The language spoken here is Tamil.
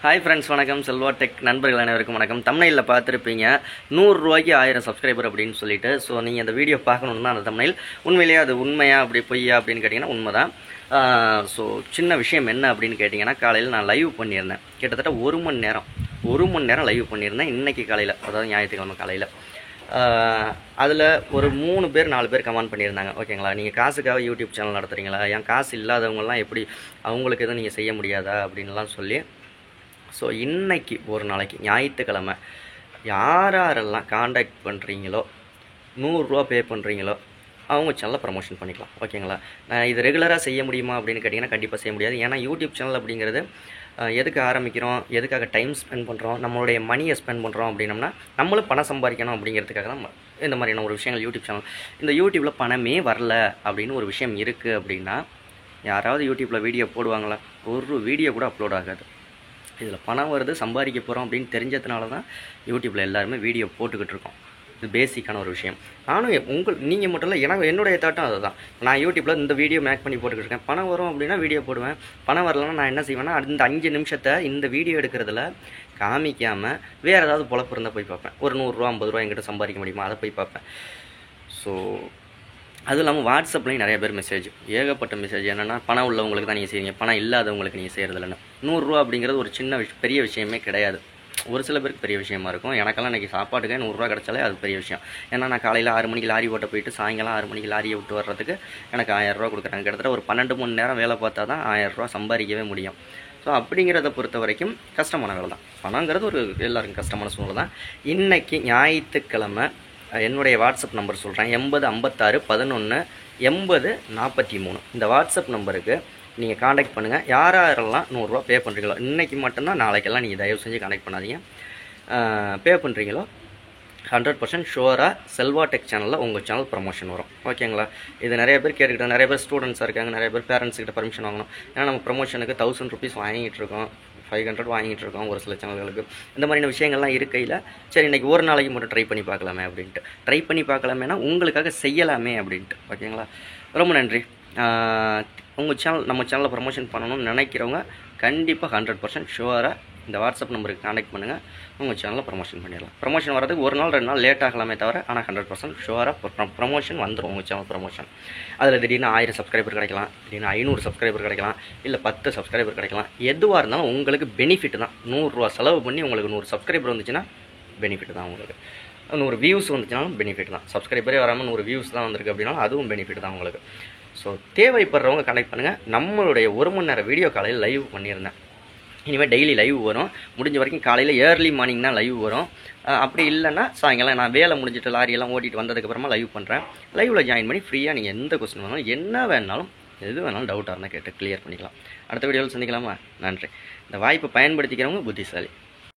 ஹாய் ஃப்ரெண்ட்ஸ், வணக்கம். செல்வா டெக் நண்பர்கள் அனைவருக்கும் வணக்கம். தம்ப்நெயிலில் பார்த்துருப்பீங்க 100 ரூபாய்க்கு 1000 சப்ஸ்கிரைபர் அப்படின்னு சொல்லிட்டு. ஸோ நீங்கள் அந்த வீடியோ பார்க்கணுன்னா அந்த தம்ப்நெயில் உண்மையிலேயே அது உண்மையா அப்படி பொய்யா அப்படின்னு கேட்டிங்கன்னா உண்மை தான். ஸோ சின்ன விஷயம் என்ன அப்படின்னு கேட்டிங்கன்னா, காலையில் நான் லைவ் பண்ணியிருந்தேன். கிட்டத்தட்ட ஒரு மணி நேரம் லைவ் பண்ணியிருந்தேன் இன்றைக்கி காலையில், அதாவது ஞாயிற்றுக்கிழமை காலையில். அதில் ஒரு 3 பேர் 4 பேர் கமெண்ட் பண்ணியிருந்தாங்க. ஓகேங்களா, நீங்கள் காசுக்காக யூடியூப் சேனல் நடத்துகிறீங்களா, ஏன் காசு இல்லாதவங்கலாம் எப்படி அவங்களுக்கு எதுவும் நீங்கள் செய்ய முடியாதா அப்படின்லாம் சொல்லி. ஸோ இன்றைக்கி ஒரு நாளைக்கு ஞாயிற்றுக்கிழமை யாரெல்லாம் காண்டாக்ட் பண்ணுறீங்களோ, 100 ரூபா பே பண்ணுறீங்களோ அவங்க சேனலில் ப்ரமோஷன் பண்ணிக்கலாம். ஓகேங்களா, நான் இது ரெகுலராக செய்ய முடியுமா அப்படின்னு கேட்டிங்கன்னா கண்டிப்பாக செய்ய முடியாது. ஏன்னா யூடியூப் சேனல் அப்படிங்கிறது எதுக்கு ஆரம்பிக்கிறோம், எதுக்காக டைம் ஸ்பெண்ட் பண்ணுறோம், நம்மளுடைய மணியை ஸ்பெண்ட் பண்ணுறோம் அப்படின்னம்னா நம்மளும் பணம் சம்பாதிக்கணும் அப்படிங்கிறதுக்காக தான் இந்த மாதிரியான ஒரு விஷயங்கள் யூடியூப் சேனல். இந்த யூடியூப்பில் பணமே வரல அப்படின்னு ஒரு விஷயம் இருக்குது அப்படின்னா யாராவது யூடியூப்பில் வீடியோ போடுவாங்களா? ஒரு வீடியோ கூட அப்லோட் ஆகாது. இதில் பணம் வருது, சம்பாதிக்க போகிறோம் அப்படின்னு தெரிஞ்சதுனால தான் யூடியூப்பில் எல்லாருமே வீடியோ போட்டுக்கிட்டு இருக்கோம். இது பேசிக்கான ஒரு விஷயம். நானும் நீங்கள் மட்டும் இல்லை, என்னுடைய தாட்டம் அதுதான். நான் யூடியூப்பில் இந்த வீடியோ மேக் பண்ணி போட்டுக்கிட்டு இருக்கேன். பணம் வரும் அப்படின்னா வீடியோ போடுவேன். பணம் வரலன்னா நான் என்ன செய்வேன்னா, அந்த 5 நிமிஷத்தை இந்த வீடியோ எடுக்கிறதுல காமிக்காமல் வேறு ஏதாவது பொழப்பு இருந்தால் போய் பார்ப்பேன். ஒரு 100 ரூபா 50 ரூபா என்கிட்ட சம்பாதிக்க முடியுமா அதை போய் பார்ப்பேன். ஸோ அதுவும் இல்லாமல் வாட்ஸ்அப்லேயும் நிறைய பேர் மெசேஜ், ஏகப்பட்ட மெசேஜ். என்னென்னா, பணம் உள்ளவங்களுக்கு தான் நீங்கள் செய்வீங்க, பணம் இல்லாதவங்களுக்கு நீங்கள் செய்கிறது இல்லைன்னு. 100 ரூபா அப்படிங்கிறது ஒரு சின்ன பெரிய விஷயமே கிடையாது. ஒரு சில பேருக்கு பெரிய விஷயமா இருக்கும். எனக்கெல்லாம் இன்றைக்கி சாப்பாட்டுக்கே 100 ரூபா கிடச்சாலே அது பெரிய விஷயம். ஏன்னா நான் காலையில் 6 மணிக்கு லாரி ஓட்ட போயிட்டு சாயங்காலம் 6 மணிக்கு லாரியை விட்டு வர்றதுக்கு எனக்கு 1000 ரூபா கொடுக்குறாங்க. கிட்டத்தட்ட ஒரு 12 மணி நேரம் வேலை பார்த்தா தான் 1000 ரூபா சம்பாதிக்கவே முடியும். ஸோ அப்படிங்கிறத பொறுத்த வரைக்கும் கஷ்டமான வேலை தான். பணங்கிறது ஒரு எல்லாருக்கும் கஷ்டமான சூழ்நிலை தான். இன்றைக்கி ஞாயிற்றுக்கிழமை என்னுடைய வாட்ஸ்அப் நம்பர் சொல்கிறேன். 8056 11 80 43. இந்த வாட்ஸ்அப் நம்பருக்கு நீங்கள் காண்டாக்ட் பண்ணுங்கள். யாரெல்லாம் 100 ரூபா பே பண்ணுறீங்களோ, இன்றைக்கி மட்டும்தான், நாளைக்கெல்லாம் நீங்கள் தயவு செஞ்சு காண்டாக்ட் பண்ணாதீங்க. பே பண்ணுறீங்களோ 100% ஷுவராக செல்வா டெக் சேனலில் உங்கள் சேனல் ப்ரமோஷன் வரும். ஓகேங்களா, இது நிறைய பேர் கேட்டுக்கிட்டோம். நிறைய பேர் ஸ்டூடெண்ட்ஸாக இருக்காங்க, நிறைய பேர் பேரண்ட்ஸ்கிட்ட பர்மிஷன் வாங்கணும். ஏன்னா நம்ம ப்ரமோஷனுக்கு 1000 ருபீஸ் வாங்கிட்டு இருக்கோம், 500 வாங்கிட்டு இருக்கோம் ஒரு சில சேனல்களுக்கு. இந்த மாதிரியான விஷயங்கள்லாம் இருக்கையில் சரி இன்றைக்கி ஒரு நாளைக்கு மட்டும் ட்ரை பண்ணி பார்க்கலாமே அப்படின்ட்டு, ட்ரை பண்ணி பார்க்கலாமேனா உங்களுக்காக செய்யலாமே அப்படின்ட்டு. ஓகேங்களா, ரொம்ப நன்றி. உங்கள் சேனல் நம்ம சேனலில் ப்ரமோஷன் பண்ணணும்னு நினைக்கிறவங்க கண்டிப்பாக 100% ஷுவராக இந்த வாட்ஸ்அப் நம்பருக்கு காண்டாக்ட் பண்ணுங்கள். உங்கள் சேனலில் ப்ரமோஷன் பண்ணிடலாம். ப்ரமோஷன் வரதுக்கு ஒரு நாள் 2 நாள் லேட் ஆகலாமே தவிர, ஆனால் 100% ஷுவராக ப்ரமோஷன் வந்துடும். உங்கள் சேனல் ப்ரமோஷன் அதில் திடீர்னு 1000 சப்ஸ்கிரைபர் கிடைக்கலாம், திடீர்னு 500 சப்ஸ்கிரைபர் கிடைக்கலாம், இல்லை 10 சப்ஸ்கிரைபர் கிடைக்கலாம். எதுவாக இருந்தாலும் உங்களுக்கு பெனிஃபிட் தான். 100 ரூபா செலவு பண்ணி உங்களுக்கு 100 சப்ஸ்கிரைபர் வந்துச்சுன்னா பெனிஃபிட் தான். உங்களுக்கு 100 வியூஸ் வந்துச்சுனாலும் பெனிஃபிட் தான். சப்ஸ்கிரைபரே வராமல் 100 வியூஸ் தான் வந்திருக்கு அப்படின்னாலும் அதுவும் பெனிஃபிட் தான் உங்களுக்கு. ஸோ தேவைப்படுறவங்க கனெக்ட் பண்ணுங்கள். நம்மளுடைய 1 மணி நேரம் வீடியோ காலையில் லைவ் பண்ணியிருந்தேன். இனிமேல் டெய்லி லைவ் வரும். முடிஞ்ச வரைக்கும் காலையில் ஏர்லி மார்னிங் தான் லைவ் வரும். அப்படி இல்லைன்னா சாயங்காலம் நான் வேலை முடிஞ்சிட்டு லாரியெல்லாம் ஓட்டிகிட்டு வந்ததுக்கப்புறமா லைவ் பண்ணுறேன். லைவில் ஜாயின் பண்ணி ஃப்ரீயாக நீங்கள் எந்த கொஸ்டின் வேணாலும், என்ன வேணாலும், எது வேணாலும் டவுட்டாக இருந்தால் கேட்டு கிளியர் பண்ணிக்கலாம். அடுத்த வீடியோவில் சந்திக்கலாமா? நன்றி. இந்த வாய்ப்பை பயன்படுத்திக்கிறவங்க புத்திசாலி.